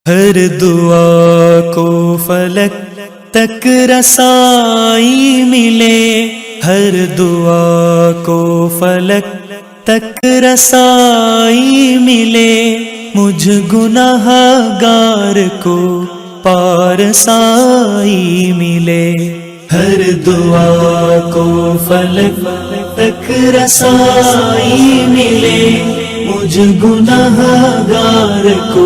ہر دعا کو فلک تک رسائی ملے، ہر دعا کو فلک تک رسائی ملے، مجھ گناہ گار کو پارسائی ملے۔ ہر دعا کو فلک تک رسائی ملے، مجھ گناہ گار کو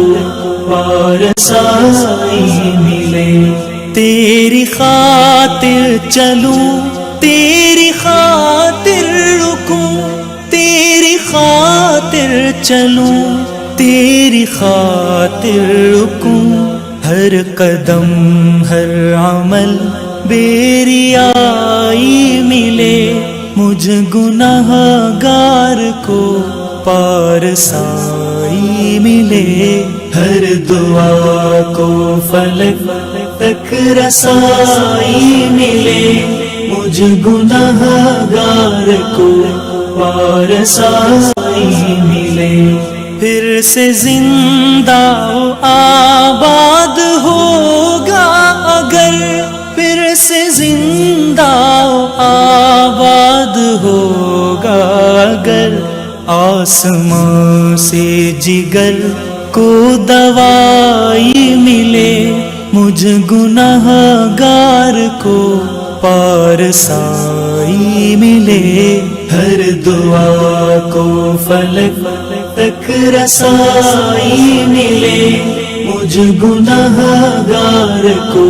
پارسائی ملے۔ تیری خاطر چلوں، تیری خاطر رکوں، تیری خاطر چلوں، تیری خاطر رکوں، ہر قدم ہر عمل بے ریائی ملے، مجھ گناہ گار کو پارسائی ملے۔ ہر دعا کو فلک تک رسائی ملے، مجھ گناہ گار کو پارسائی ملے۔ پھر سے زندہ و آباد ہوگا اگر، پھر سے زندہ و آباد ہوگا اگر، آسمان سے جگر کو دوائی ملے، مجھ گناہ گار کو پارسائی ملے۔ ہر دعا کو فلک تک رسائی ملے، مجھ گناہ گار کو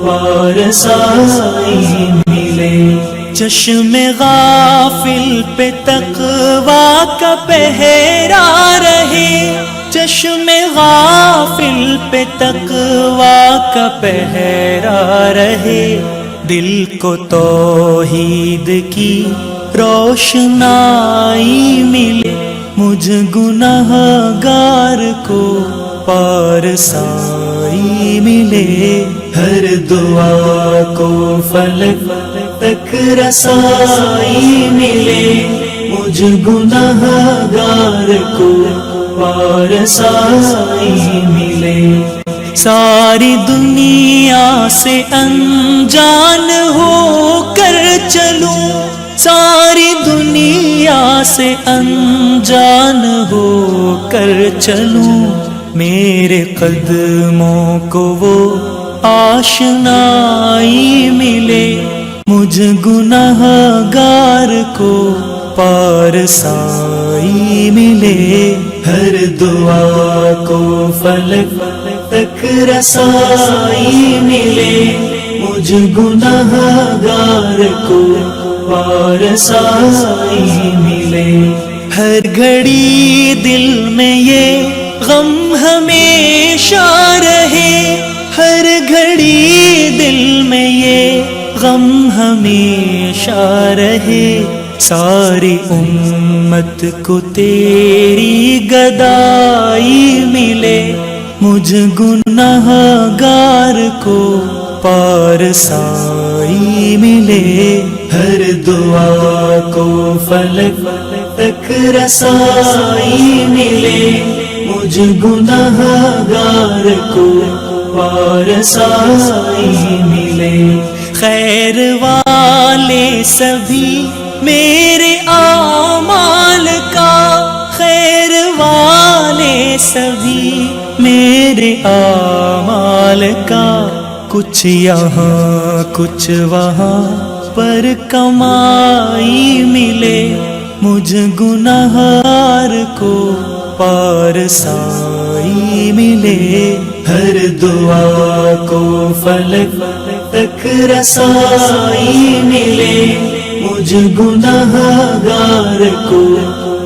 پارسائی ملے۔ چشم غافل پہ تقویٰ کا پہرا رہے، چشم غافل پہ تقویٰ کا پہرا رہے، دل کو توحید کی روشنائی ملے، مجھ گناہ گار کو پارسائی ملے۔ ہر دعا کو فلک تک رسائی ملے، مجھ گناہ گار کو پارسائی ملے۔ ساری دنیا سے انجان ہو کر چلوں، ساری دنیا سے انجان ہو کر چلوں، میرے قدموں کو وہ آشنائی ملے، مجھ گناہ گار کو پارسائی ملے۔ ہر دعا کو فلک تک رسائی ملے، مجھ گناہ گار کو پارسائی ملے۔ ہر گھڑی دل میں یہ غم ہمیشہ رہے، ہر گھڑی دل میں یہ غم ہمیشہ رہے، ساری امت کو تیری گدائی ملے، مجھ گناہ گار کو پارسائی ملے۔ ہر دعا کو فلک تک رسائی ملے، مجھ گناہ گار کو پارسائی ملے۔ خیر والے سبھی میرے اعمال کا، خیر والے سبھی میرے اعمال کا، کچھ یہاں کچھ وہاں پر کمائی ملے، مجھ گناہ گار کو پارسائی ملے۔ ہر دعا کو فلک تک رسائی ملے، مجھ گناہ گار کو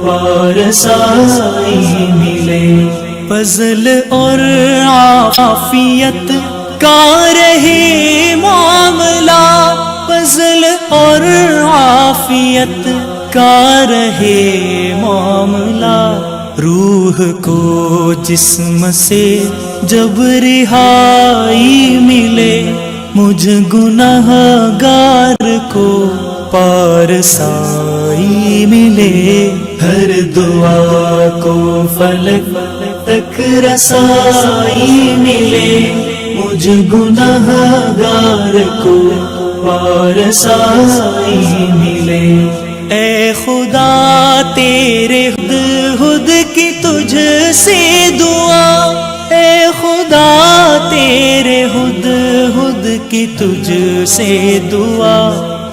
پارسائی ملے۔ فضل اور عافیت کا رہے معاملہ، فضل اور عافیت کا رہے معاملہ، روح کو جسم سے جب رہائی ملے، مجھ گناہ گار کو پارسائی ملے۔ ہر دعا کو فلک تک رسائی ملے، مجھ گنہگار کو پارسائی ملے۔ اے خدا تیرے ہد کی تجھ سے دعا، اے خدا تیرے ہد کی تجھ سے دعا،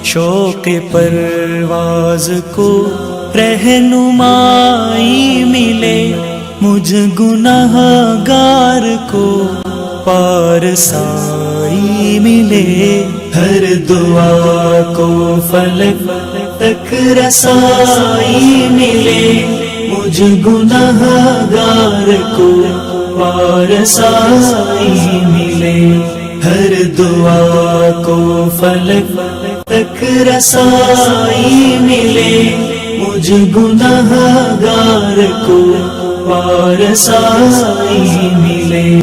شوق پرواز کو رہنمائی ملے، مجھ گنہگار کو پارسائی ملے۔ ہر دعا کو فلک تک رسائی ملے، مجھ گنہگار کو پارسائی ملے۔ ہر دعا کو فلک تک رسائی ملے، مجھ گنہگار کو پارسائی ملے۔